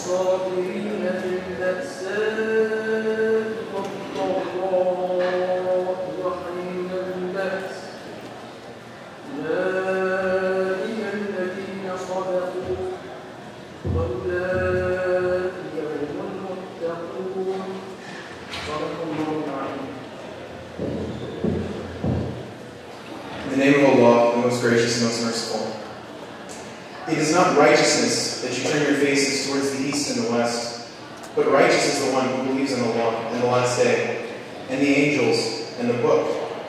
والصابرين في البأساء والضراء وحين البأس أولئك الذين صدقوا وأولئك هم المتقون صدق الله العظيم. In the name of Allah, the most gracious and most merciful. It is not righteousness that you turn your faces towards the east and the west, but righteous is the one who believes in Allah and the last day, and the angels, and the book,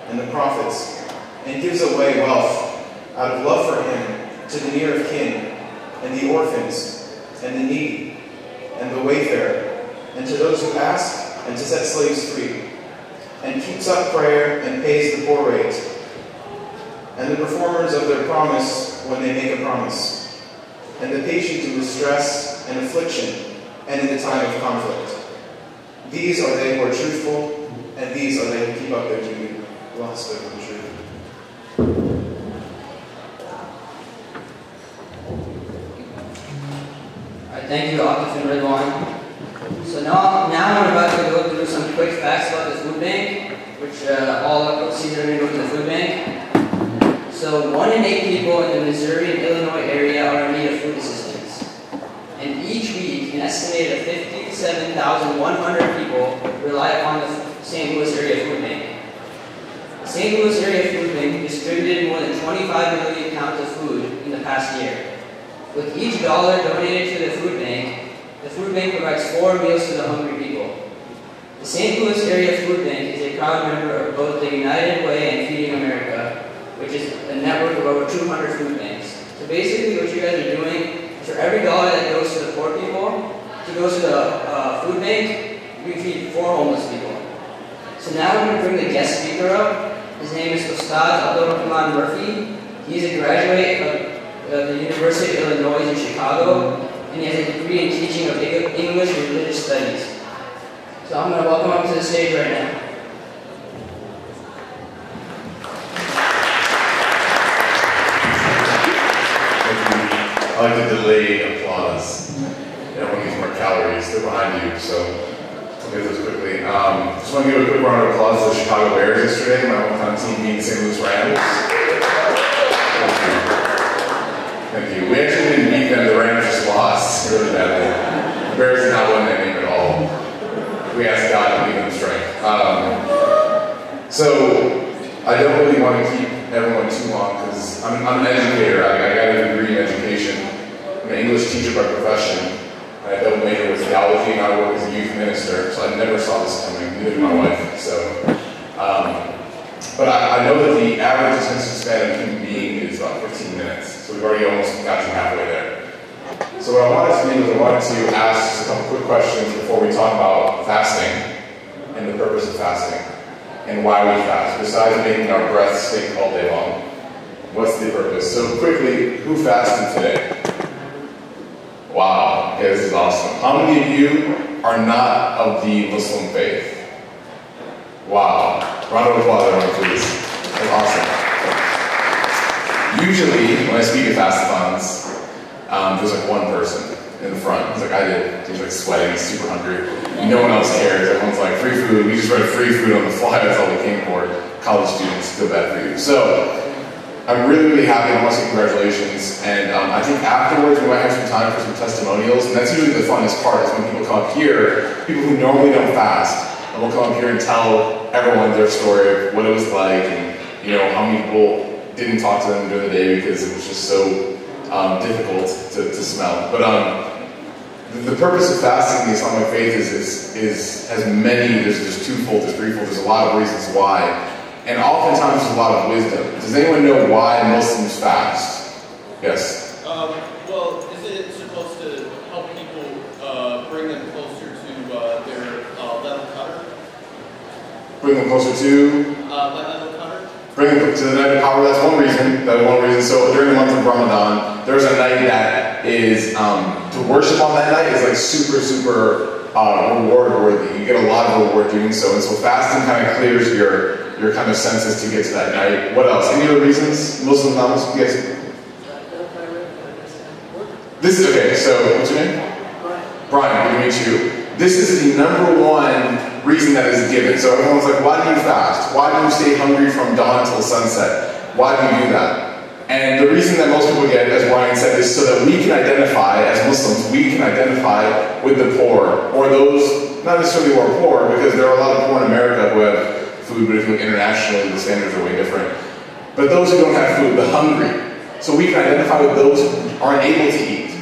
and the prophets, and gives away wealth out of love for him to the near of kin, and the orphans, and the needy, and the wayfarer, and to those who ask, and to set slaves free, and keeps up prayer and pays the poor rate, and the performers of their promise when they make a promise, and the patient in distress and affliction, and in the time of conflict. These are they who are truthful, and these are they who keep up their duty. Allah speak the truth. Alright, thank you, Atif and Ridwan. So now I'm about to go through some quick facts about the food bank, which all proceeds are going to go to the food bank. So 1 in 8 people in the Missouri and Illinois area are in need of food assistance. And each week, an estimated 57,100 people rely upon the St. Louis area food bank. The St. Louis area food bank distributed more than 25 million pounds of food in the past year. With each dollar donated to the food bank provides 4 meals to the hungry people. The St. Louis area food bank is a proud member of both the United Way and Feeding America, which is a network of over 200 food banks. So basically what you guys are doing is for every dollar that goes to the poor people, to go to the food bank, we feed 4 homeless people. So now we're going to bring the guest speaker up. His name is Ustad Abdul-Rahman Murphy. He's a graduate of the University of Illinois in Chicago, and he has a degree in teaching of English and religious studies. So I'm going to welcome him to the stage right now. I like the delayed applause. Everyone needs more calories. They're behind you, so I'll get those quickly. Just want to give a quick round of applause to the Chicago Bears yesterday, my hometown team being the St. Louis Rams. Thank you. We actually didn't beat them. The Rams just lost really badly. The Bears did not win that game at all. We asked God to give them strength. So I don't really want to keep everyone too long because I'm an educator. I got a degree in education. I'm an English teacher by profession. I double major with theology and I work as a youth minister, so I never saw this coming, neither did my wife. So, but I know that the average attention span of a human being is about 15 minutes. So we've already almost got you halfway there. So what I wanted to do is I wanted to ask just a couple quick questions before we talk about fasting and the purpose of fasting. And why we fast, besides making our breath stink all day long. What's the purpose? So quickly, who fasted today? Wow, okay, this is awesome. How many of you are not of the Muslim faith? Wow, round of applause everyone, please. That's awesome. Usually, when I speak at fast-a-thons, there's like one person in the front. He's like, I did. He's like sweating, he's super hungry. No one else cares. Everyone's like, free food. We just read free food on the fly. That's all we came for. College students, feel bad for you. So, I'm really, really happy. I want to say congratulations. And I think afterwards we might have some time for some testimonials. And that's usually the funnest part is when people come up here, people who normally don't fast, and will come up here and tell everyone their story of what it was like and how many people didn't talk to them during the day because it was just so difficult to smell. But the purpose of fasting in the Islamic faith has many, there's twofold, there's threefold, there's a lot of reasons why. And oftentimes there's a lot of wisdom. Does anyone know why Muslims fast? Yes? Well, is it supposed to help people bring them closer to their level cutter? Bring them closer to? Level cutter? Bring them to the night of power, that's one reason. So during the month of Ramadan, there's a night that is, to worship on that night is like super, super reward worthy. You get a lot of reward doing so. And so fasting kind of clears your kind of senses to get to that night. What else? Any other reasons? Muslim, non-Muslim? Yes? This is okay, so what's your name? 22, this is the number one reason that is given. So everyone's like, why do you fast? Why do you stay hungry from dawn till sunset? Why do you do that? And the reason that most people get, as Ryan said, is so that we can identify, as Muslims, we can identify with the poor, or those, not necessarily who are poor, because there are a lot of poor in America who have food, but if you look internationally, the standards are way different. But those who don't have food, the hungry. So we can identify with those who aren't able to eat.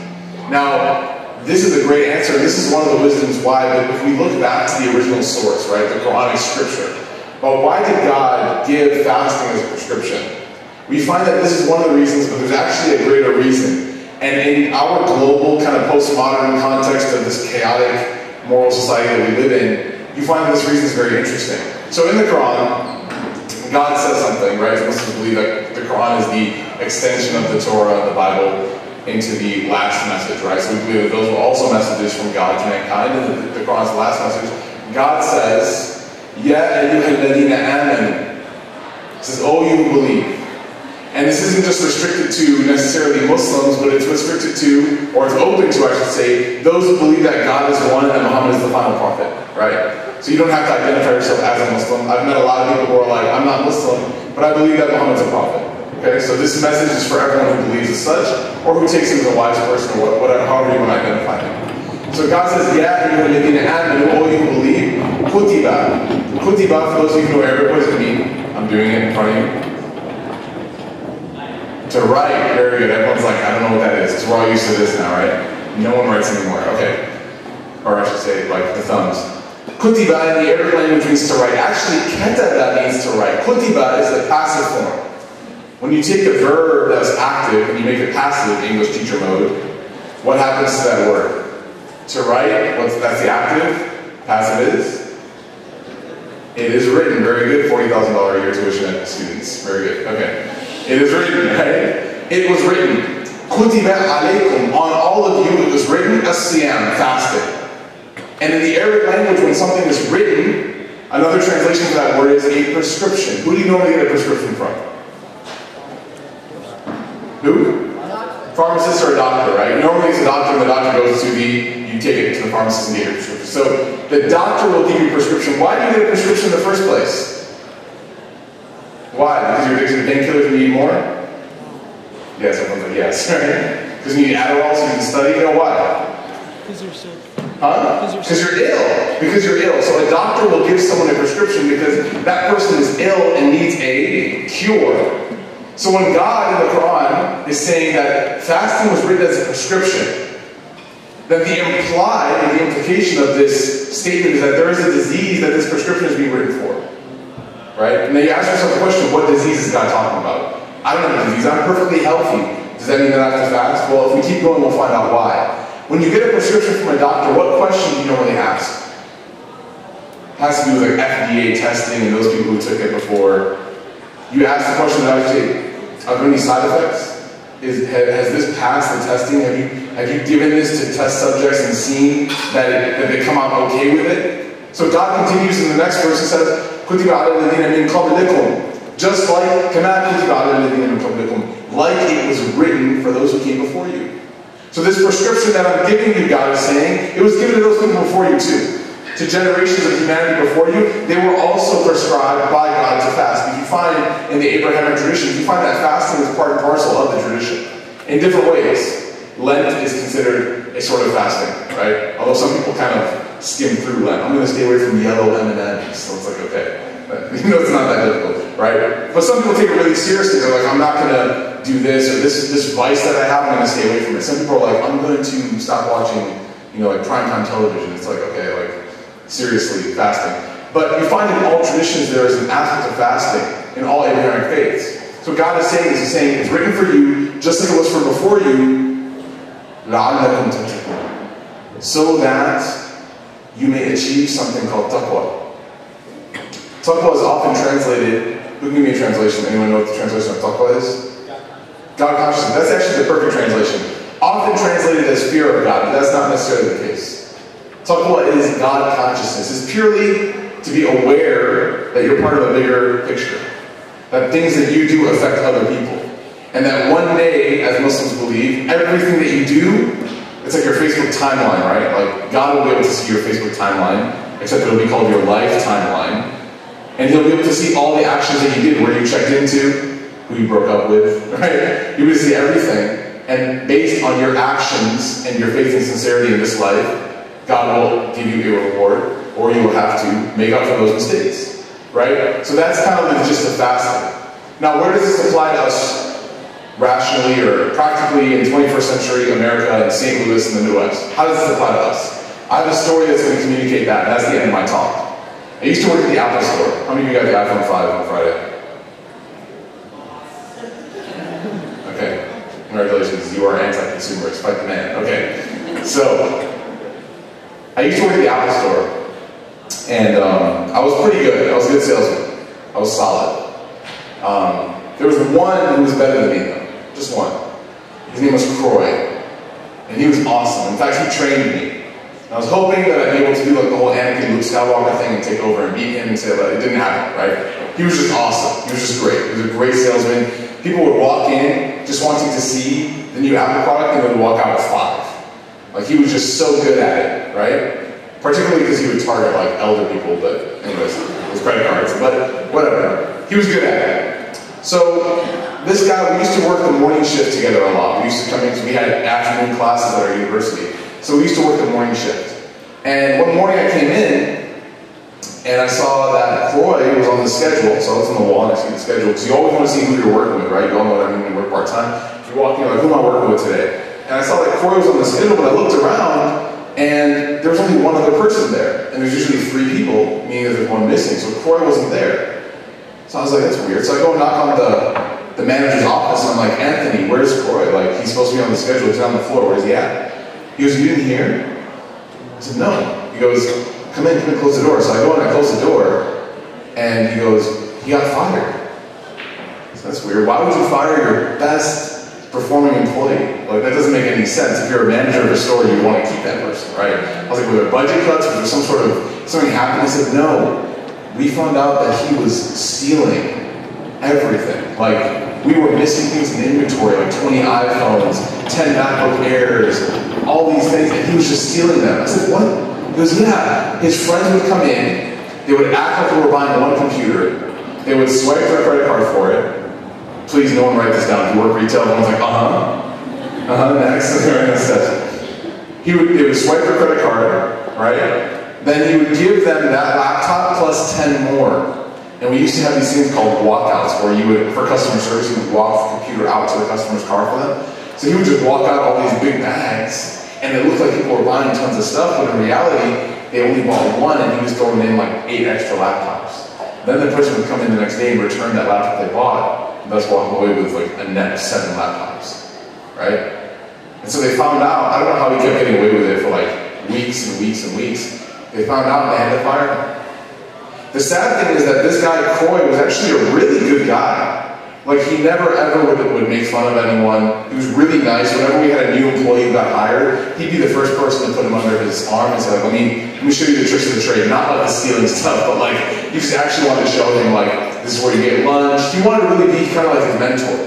Now, this is a great answer, and this is one of the wisdoms why, but if we look back to the original source, right, the Quranic scripture, well, why did God give fasting as a prescription? We find that this is one of the reasons, but there's actually a greater reason. And in our global kind of postmodern context of this chaotic moral society that we live in, you find that this reason is very interesting. So in the Quran, God says something, right? Muslims believe that the Quran is the extension of the Torah and the Bible into the last message, right? So we believe that those were also messages from God to mankind, and the Quran's the last message. God says, Ya ayyuhal ladina amanu. It says, oh, you who believe. And this isn't just restricted to necessarily Muslims, but it's restricted to, or it's open to, I should say, those who believe that God is one and that Muhammad is the final prophet, right? So you don't have to identify yourself as a Muslim. I've met a lot of people who are like, I'm not Muslim, but I believe that Muhammad's a prophet. Okay, so this message is for everyone who believes as such, or who takes him as a wise person, or whatever, however you want to identify him. So God says, Ya ayyuhalladhina amanu, all you who believe, kutiba. Kutiba, for those of you who know Arabic, what does it mean? I'm doing it in front of you. To write, very good. Everyone's like, I don't know what that is, because we're all used to this now, right? No one writes anymore, okay. Or I should say, like the thumbs. Kutiba in the Arabic language means to write. Actually, ketaba means to write. Kutiba is the passive form. When you take a verb that's active and you make it passive, English teacher mode, what happens to that word? To write, that's the active, passive is? It is written, very good, $40,000 a year tuition at students, very good, okay. It is written, right? It was written. Kutiba alaykum, on all of you it was written, as-siyam, fasting. And in the Arabic language, when something is written, another translation for that word is a prescription. Who do you normally get a prescription from? Who? Pharmacist or a doctor, right? Normally it's a doctor, and the doctor goes to you take it to the pharmacist and get a prescription. So the doctor will give you a prescription. Why do you get a prescription in the first place? Why? Because you're addicted to painkillers and you need more? Yes, everyone's like, yes, right? Because you need Adderall so you can study? No, why? Because you're sick. Huh? Because you're ill. Because you're ill. So a doctor will give someone a prescription because that person is ill and needs a cure. So when God in the Quran is saying that fasting was written as a prescription, then the implied, or the implication of this statement is that there is a disease that this prescription is being written for. Right? And then you ask yourself the question, what disease is God talking about? I don't have a disease, I'm perfectly healthy. Does that mean that I have to fast? Well, if we keep going, we'll find out why. When you get a prescription from a doctor, what question do you normally ask? It has to do with like FDA testing and those people who took it before. You ask the question that I say, are there any side effects? Has this passed the testing? Have you given this to test subjects and seen that they come out okay with it? So God continues in the next verse and says, كُتِبَ عَلَى الَّذِينَ مِنْ قَبْلِكُمْ, just like كَمَا كُتِبَ عَلَى الَّذِينَ مِنْ قَبْلِكُمْ, like it was written for those who came before you. So this prescription that I'm giving you, God is saying, it was given to those people before you too. To generations of humanity before you, they were also prescribed by God to fast. If you find in the Abrahamic tradition, you find that fasting is part and parcel of the tradition. In different ways. Lent is considered a sort of fasting, right? Although some people kind of skim through Lent. I'm going to stay away from yellow M&Ms, so it's like, okay. You know, it's not that difficult, right? But some people take it really seriously. They're like, I'm not going to do this, or this vice that I have, I'm going to stay away from it. Some people are like, I'm going to stop watching, like primetime television. It's like, okay, seriously, fasting. But you find in all traditions there is an aspect of fasting in all Abrahamic faiths. So God is saying, it's written for you, just like it was for before you, لَعَلَّكُمْ تَتَّقُونَ, so that you may achieve something called taqwa. Taqwa is often translated, who can give me a translation? Anyone know what the translation of taqwa is? God consciousness. That's actually the perfect translation. Often translated as fear of God, but that's not necessarily the case. Taqwa is God consciousness. It's purely to be aware that you're part of a bigger picture. That things that you do affect other people. And that one day, as Muslims believe, everything that you do It's like your Facebook timeline, right? Like, God will be able to see your Facebook timeline, except it'll be called your life timeline. And He'll be able to see all the actions that you did, where you checked into, who you broke up with, right? You'll be able to see everything. And based on your actions and your faith and sincerity in this life, God will give you a reward, or you will have to make up for those mistakes, right? So that's kind of the gist of fasting. Now, where does this apply to us rationally or practically in 21st century America and St. Louis and the Midwest? How does this apply to us? I have a story that's going to communicate that. That's the end of my talk. I used to work at the Apple store. How many of you got the iPhone 5 on Friday? Okay. Congratulations, you are anti-consumers. Fight the man. Okay. So, I used to work at the Apple store, and I was pretty good. I was a good salesman. I was solid. There was one who was better than me, though. Just one. His name was Croy, and he was awesome. In fact, he trained me. And I was hoping that I'd be able to do like the whole Anakin Luke Skywalker thing and take over and beat him and say, but it didn't happen, right? He was just awesome. He was just great. He was a great salesman. People would walk in just wanting to see the new Apple product, and they would walk out with 5. Like, he was just so good at it, right? Particularly because he would target like elder people, but anyways, with credit cards, but whatever. He was good at it. So this guy, we used to work the morning shift together a lot. We used to come in, we had afternoon classes at our university. So we used to work the morning shift. And one morning I came in, and I saw that Croy was on the schedule. So I was on the wall and I see the schedule, because you always want to see who you're working with, right? You all know what I mean when you work part-time. If you're walking, like, who am I working with today? And I saw that Croy was on the schedule, but I looked around, and there was only one other person there. And there's usually 3 people, meaning that there's one missing. So Croy wasn't there. So I was like, that's weird. So I go and knock on the manager's office, and I'm like, Anthony, where's Croy? Like, he's supposed to be on the schedule. He's on the floor. Where's he at? He goes, you didn't hear? I said, no. He goes, come in, close the door. So I go and I close the door, and he goes, he got fired. So that's weird. Why would you fire your best performing employee? Like, that doesn't make any sense. If you're a manager of a store, you want to keep that person, right? I was like, were there budget cuts? Was there something happened? He said, no. We found out that he was stealing everything. Like, we were missing things in inventory, like 20 iPhones, 10 MacBook Airs, all these things, and he was just stealing them. I said, what? He goes, yeah. His friends would come in, they would act like they were buying one computer, they would swipe their credit card for it. Please, no one write this down. If you work retail, everyone's like, next. They would swipe their credit card, right? Then he would give them that laptop plus 10 more. And we used to have these things called walkouts, where you would, for customer service, you would walk the computer out to the customer's car for them. So he would just walk out all these big bags, and it looked like people were buying tons of stuff, but in reality, they only bought one, and he was throwing in like 8 extra laptops. Then the person would come in the next day and return that laptop they bought, and thus walk away with like a net of 7 laptops, right? And so they found out, I don't know how he kept getting away with it for like weeks and weeks and weeks. They found out and they had to fire him. The sad thing is that this guy, Croy, was actually a really good guy. Like, he never ever would make fun of anyone. He was really nice. Whenever we had a new employee who got hired, he'd be the first person to put him under his arm and say, let me show you the tricks of the trade. Not like the stealing stuff, but like, he just actually wanted to show him, like, this is where you get lunch. He wanted to really be kind of like his mentor.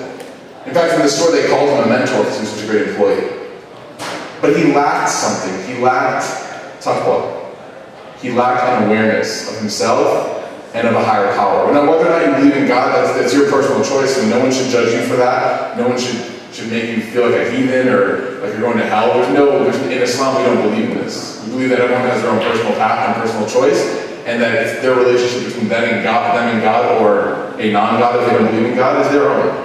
In fact, in the store, they called him a mentor because he was such a great employee. But he lacked something. He lacked an awareness of himself and of a higher power. Now, whether or not you believe in God, that's your personal choice, and no one should judge you for that. No one should make you feel like a heathen or like you're going to hell. In Islam, we don't believe in this. We believe that everyone has their own personal path and personal choice, and that it's their relationship between them and God, or a non-God if they don't believe in God, is their own.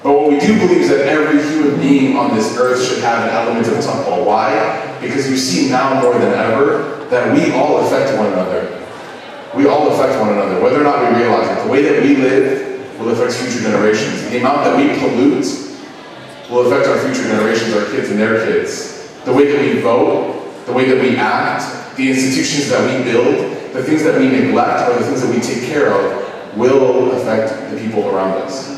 But what we do believe is that every human being on this earth should have an element of taqwa. Why? Because you see now more than ever that we all affect one another. We all affect one another, whether or not we realize it. The way that we live will affect future generations. The amount that we pollute will affect our future generations, our kids and their kids. The way that we vote, the way that we act, the institutions that we build, the things that we neglect, or the things that we take care of, will affect the people around us.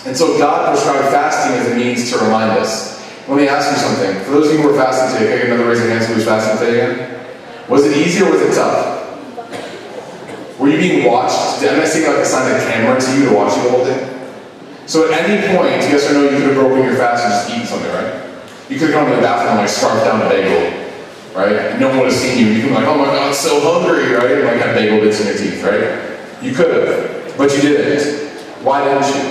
And so God prescribed fasting as a means to remind us. Let me ask you something. For those of you who are fasting today, can I get another raise of hands who was fasting today again? Was it easy or was it tough? Were you being watched? Did I say like assign a camera to you to watch you the whole day? So at any point, yes or no, you could have broken your fast and just eaten something, right? You could have gone to the bathroom and like scarfed down a bagel, right? And no one would have seen you. You could be like, oh my God, I'm so hungry, right? And like have bagel bits in your teeth, right? You could have, but you didn't. Why didn't you?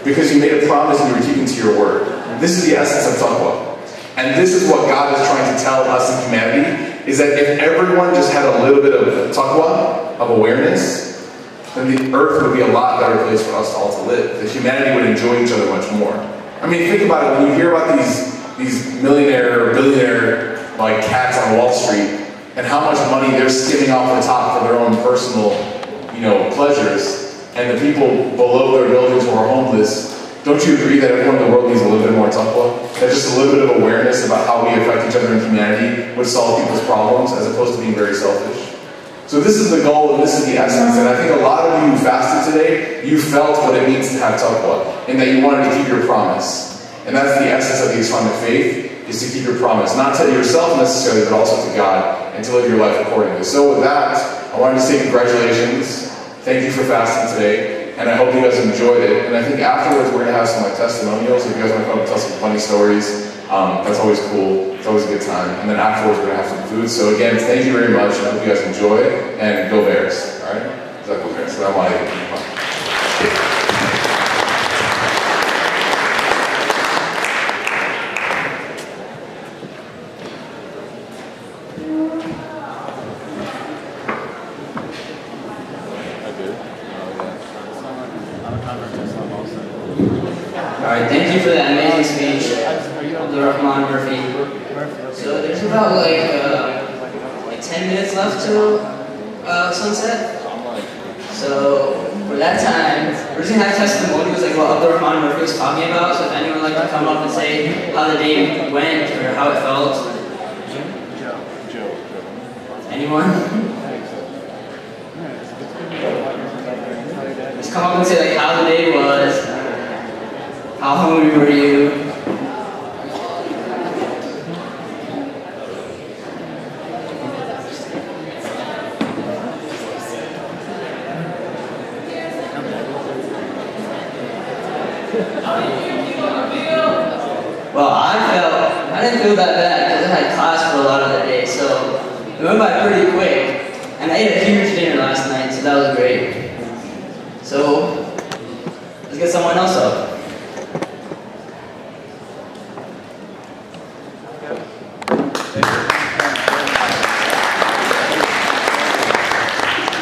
Because you made a promise and you were keeping to your word. This is the essence of taqwa. And this is what God is trying to tell us in humanity, is that if everyone just had a little bit of taqwa, of awareness, then the earth would be a lot better place for us all to live. That humanity would enjoy each other much more. I mean, think about it, when you hear about these millionaire or billionaire like cats on Wall Street, and how much money they're skimming off the top for their own personal, pleasures, and the people below their buildings who are homeless, don't you agree that everyone in the world needs a little bit more taqwa? That just a little bit of awareness about how we affect each other in humanity would solve people's problems, as opposed to being very selfish. So this is the goal, and this is the essence, and I think a lot of you who fasted today, you felt what it means to have taqwa, and that you wanted to keep your promise. And that's the essence of the Islamic faith, is to keep your promise, not to yourself necessarily, but also to God, and to live your life accordingly. So with that, I wanted to say congratulations. Thank you for fasting today, and I hope you guys enjoyed it. And I think afterwards we're going to have some testimonials. If you guys want to come and tell some funny stories, that's always cool. It's always a good time. And then afterwards we're going to have some food. So again, thank you very much. I hope you guys enjoy it, and go Bears. All right? Go Bears. Assalamu alaikum. Alright, thank you for that amazing speech, Rehman Murphy. So there's about like 10 minutes left till sunset. So for that time, we're just gonna have testimonials like what Rehman Murphy was talking about. So if anyone would like to come up and say how the day went or how it felt. Anyone? Just come up and say like how the day was. How hungry were you? Well, I didn't feel that bad because I had class for a lot of the day, so it went by pretty quick. And I ate a huge dinner last night, so that was great. So, let's get someone else up.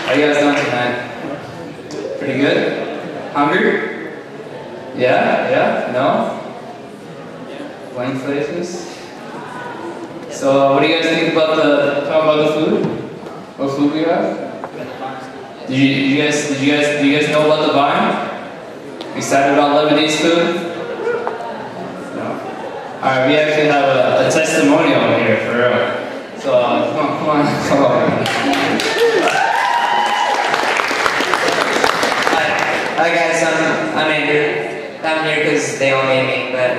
How you guys doing tonight? Pretty good? Hungry? Yeah? No? Blank faces? So what do you guys think about the food? What food we have? Do you guys know about the vine? Excited about Lebanese food? No? Alright, we actually have a testimonial here for real. So come on. Hi guys, I'm Andrew. I'm here because they all made me, but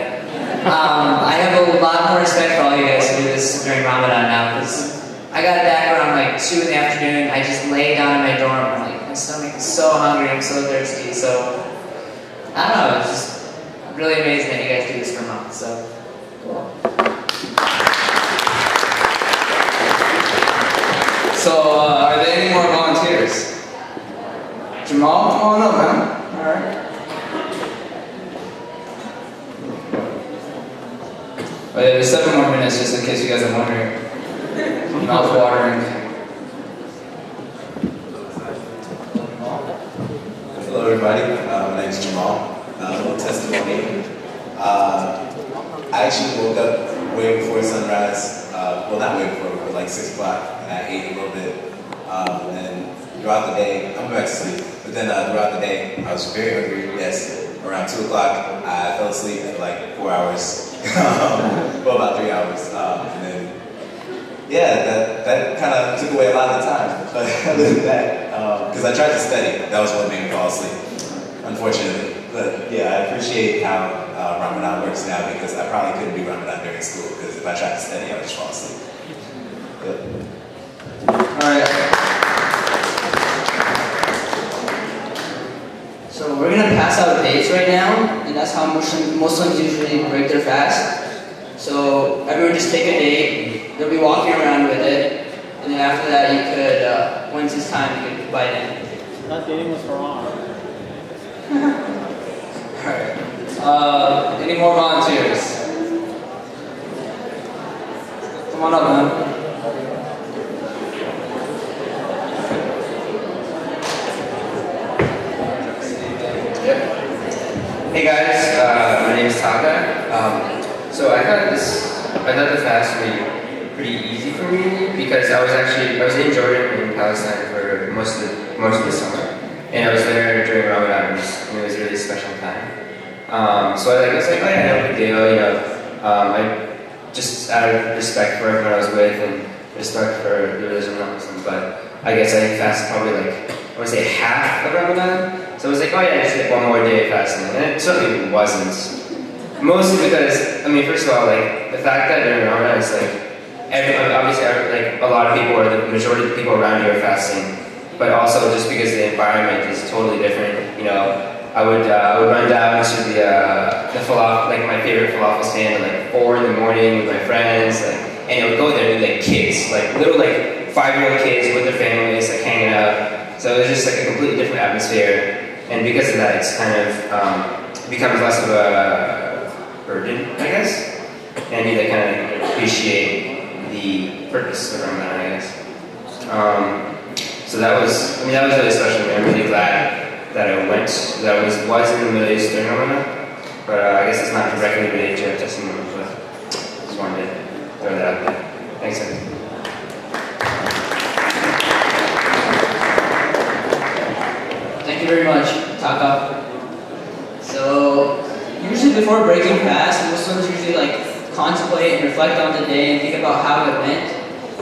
I have a lot more respect for all you guys who do this during Ramadan now, because I got back around like 2 in the afternoon. I just lay down in my dorm and like my stomach is so hungry, I'm so thirsty, so I don't know, it's just really amazing that you guys do this for months, so cool. So are there any more volunteers? Jamal, come on up, man. Alright. But yeah, there's 7 more minutes just in case you guys are wondering. Mouth watering. Hello everybody, my name is Jamal. A little testimony. I actually woke up way before sunrise. Well, not way before, but like 6 o'clock, and I ate a little bit. And throughout the day, I'm back to sleep. But then throughout the day, I was very hungry. Yes, around 2 o'clock, I fell asleep for like 4 hours. Well, about 3 hours. And then, yeah, that kind of took away a lot of the time. But other than that, because I tried to study, that was what made me fall asleep, unfortunately. But yeah, I appreciate how Ramadan works now, because I probably couldn't do Ramadan during school, because if I tried to study, I would just fall asleep. Alright. So we're going to pass out dates right now, and that's how Muslims usually break their fast. So everyone just take a date. They'll be walking around with it, and then after that you could, once it's time, you could bite in. That dating was for on. Alright. Any more volunteers? Come on up, man. Hey guys, my name is Taka. So I thought the fast would be pretty easy for me because I was in Jordan in Palestine for most of the summer, and I was there during Ramadan, and it was a really special time. So I was like, oh yeah, no big deal, you know. I just out of respect for everyone I was with and respect for the religion of Muslims, but I guess I fasted probably like I would say half of Ramadan. So I was like, oh yeah, just like one more day of fasting, and it certainly wasn't. Mostly because, I mean, first of all, like the fact that during Ramadan it's like obviously like a lot of people or the majority of the people around you are fasting, but also just because the environment is totally different. You know, I would run down to the falafel, like my favorite falafel stand at like 4 in the morning with my friends, like, and I would go there and like kids, like little like 5-year-old kids with their families, like hanging out. So it was just like a completely different atmosphere. And because of that, it's kind of becomes less of a burden, I guess. And you kind of appreciate the purpose of Ramadan, I guess. So that was really special. I'm really glad that I went. That I was in the Middle East during Ramadan. But I guess it's not directly related to a testimony, but just wanted to throw that out there. Thanks, guys. Thank you very much, Taka. So, usually before breaking fast, Muslims usually like contemplate and reflect on the day and think about how it went.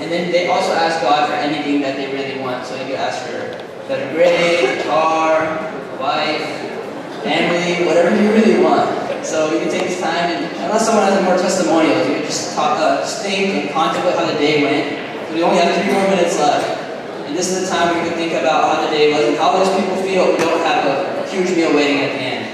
And then they also ask God for anything that they really want. So you could ask for better grades, a car, a wife, family, whatever you really want. So you can take this time and, unless someone has more testimonials, you can just think and contemplate how the day went. We only have 3 more minutes left. And this is the time where you can think about how the day was and how those people feel who don't have a huge meal waiting at the end.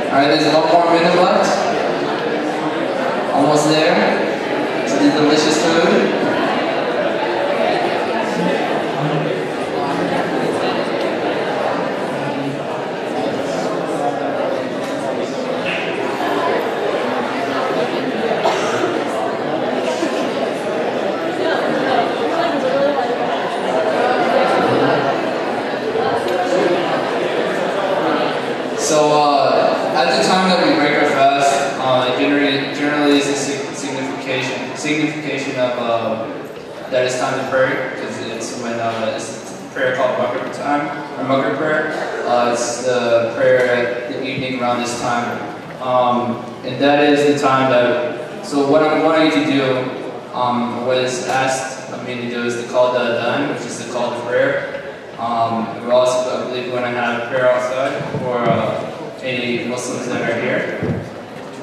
Alright, there's 1 more minute left. Almost there to the delicious food. At the time that we break our fast, generally is a signification of that it's time to pray, because it's when it's a prayer called Maghrib time, or Maghrib prayer. It's the prayer at the evening around this time, and that is the time So what I want you to do, was asked of me to do is to call the adhan, which is to call the prayer. We're also, I believe, going to have prayer outside for any Muslims that are here.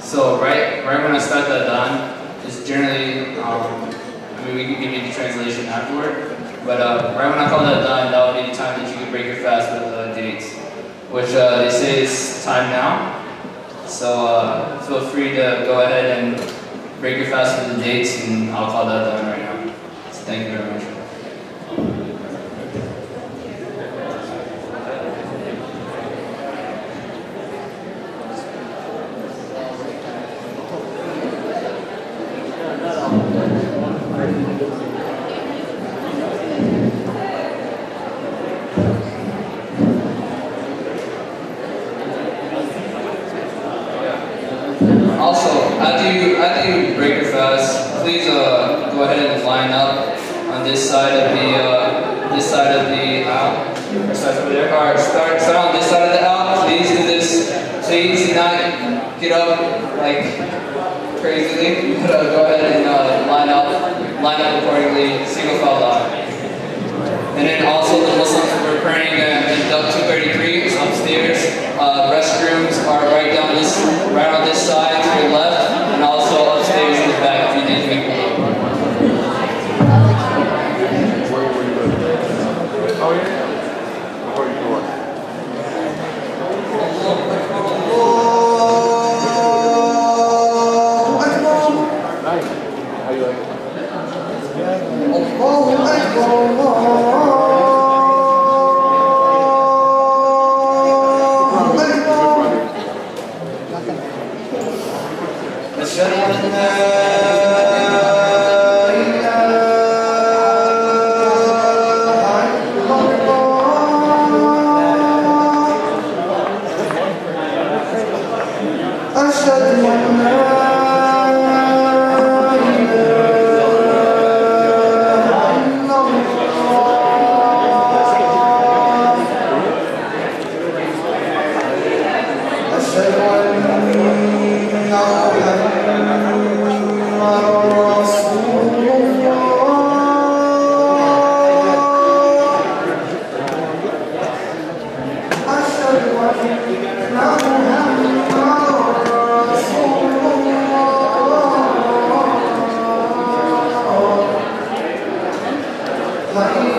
So right when I start the adhan, is generally, I mean, we can give you the translation afterward, but right when I call the adhan, that will be the time that you can break your fast with dates, which they say is time now. So feel free to go ahead and break your fast with the dates, and I'll call that done right now. So thank you very much. Also, after you break your fast, please go ahead and line up on this side of the aisle. Or start over there. Or start on this side of the aisle. Please do this. Please do not get up like crazily. But go ahead and line up accordingly. Single file line. And then also the Muslims were praying in Duct 233 is upstairs. Restrooms are right on this side to your left, and also upstairs in the back if you need to make a look. Oh yeah. Before you go on. Nice. How you like it? La